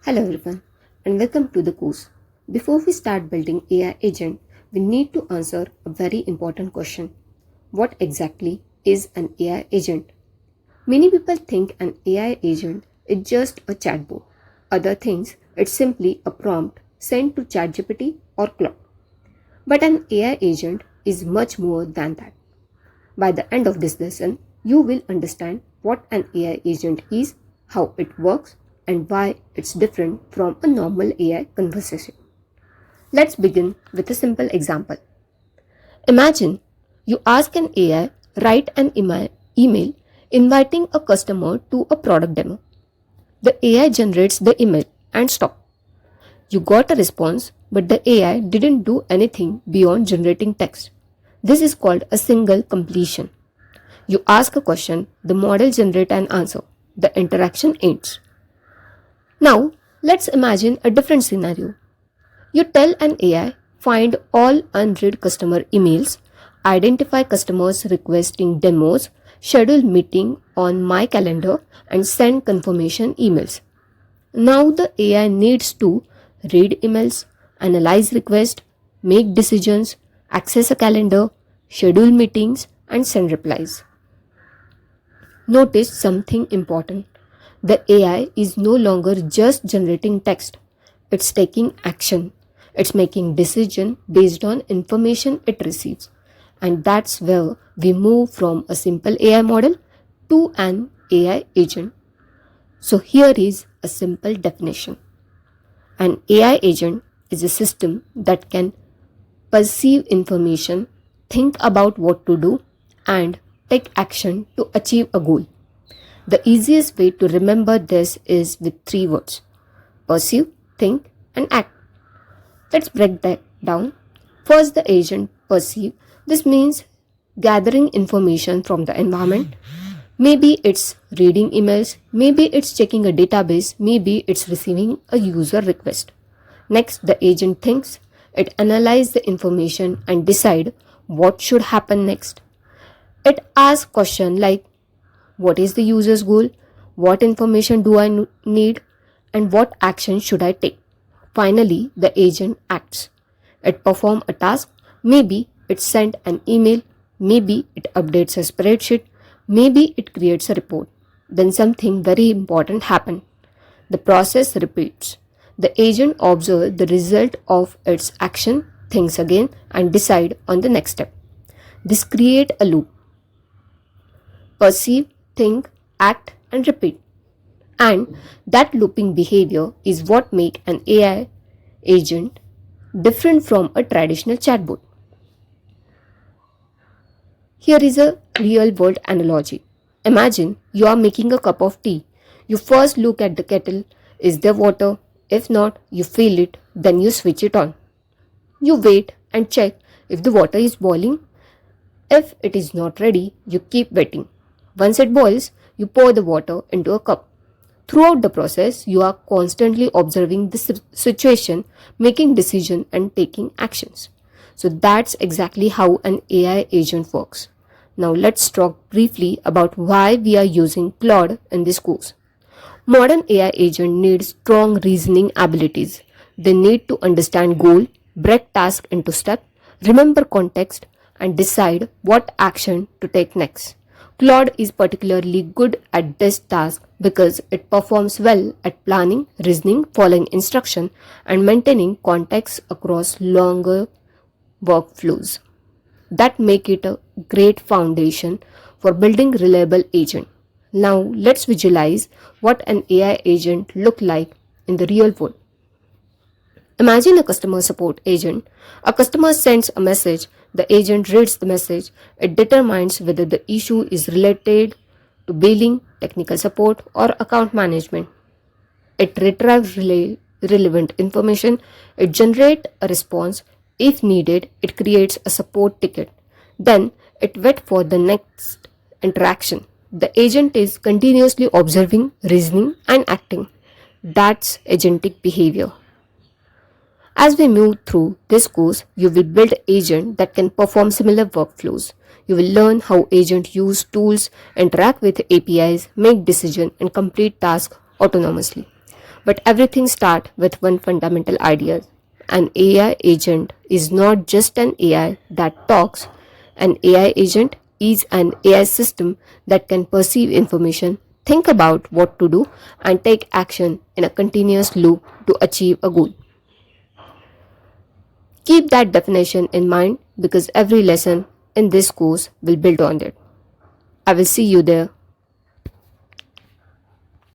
Hello everyone and welcome to the course. Before we start building AI agent, we need to answer a very important question. What exactly is an AI agent? Many people think an AI agent is just a chatbot. Other things it's simply a prompt sent to ChatGPT or Claude. But an AI agent is much more than that. By the end of this lesson, you will understand what an AI agent is, how it works, and why it's different from a normal AI conversation. Let's begin with a simple example. Imagine you ask an AI write an email inviting a customer to a product demo. The AI generates the email and stop. You got a response, but the AI didn't do anything beyond generating text. This is called a single completion. You ask a question, the model generates an answer. The interaction ends. Now, let's imagine a different scenario. You tell an AI, find all unread customer emails, identify customers requesting demos, schedule meeting on my calendar, and send confirmation emails. Now the AI needs to read emails, analyze requests, make decisions, access a calendar, schedule meetings, and send replies. Notice something important. The AI is no longer just generating text. It's taking action. It's making decision based on information it receives. And that's where we move from a simple AI model to an AI agent. So here is a simple definition. An AI agent is a system that can perceive information, think about what to do, and take action to achieve a goal. The easiest way to remember this is with 3 words: perceive, think, and act. Let's break that down. First, the agent perceive. This means gathering information from the environment. Maybe it's reading emails, maybe it's checking a database, maybe it's receiving a user request. Next, the agent thinks. It analyzes the information and decide what should happen next. It asks questions like, what is the user's goal? What information do I need? And what action should I take? Finally, the agent acts. It performs a task. Maybe it sends an email. Maybe it updates a spreadsheet. Maybe it creates a report. Then something very important happens. The process repeats. The agent observes the result of its action, thinks again, and decides on the next step. This creates a loop. Perceive, think, act, and repeat. And that looping behavior is what makes an AI agent different from a traditional chatbot. Here is a real world analogy. Imagine you are making a cup of tea. You first look at the kettle. Is there water? If not, you feel it, then you switch it on. You wait and check if the water is boiling. If it is not ready, you keep waiting. Once it boils, you pour the water into a cup. Throughout the process, you are constantly observing the situation, making decisions and taking actions. So that's exactly how an AI agent works. Now let's talk briefly about why we are using Claude in this course. Modern AI agent needs strong reasoning abilities. They need to understand goal, break task into steps, remember context, and decide what action to take next. Claude is particularly good at this task because it performs well at planning, reasoning, following instruction, and maintaining context across longer workflows. That make it a great foundation for building reliable agent. Now let's visualize what an AI agent look like in the real world. Imagine a customer support agent. A customer sends a message. The agent reads the message. It determines whether the issue is related to billing, technical support, or account management. It retrieves relevant information. It generates a response. If needed, it creates a support ticket. Then it waits for the next interaction. The agent is continuously observing, reasoning, and acting. That's agentic behavior. As we move through this course, you will build agents that can perform similar workflows. You will learn how agents use tools, interact with APIs, make decisions, and complete tasks autonomously. But everything starts with one fundamental idea. An AI agent is not just an AI that talks. An AI agent is an AI system that can perceive information, think about what to do, and take action in a continuous loop to achieve a goal. Keep that definition in mind because every lesson in this course will build on it. I will see you there.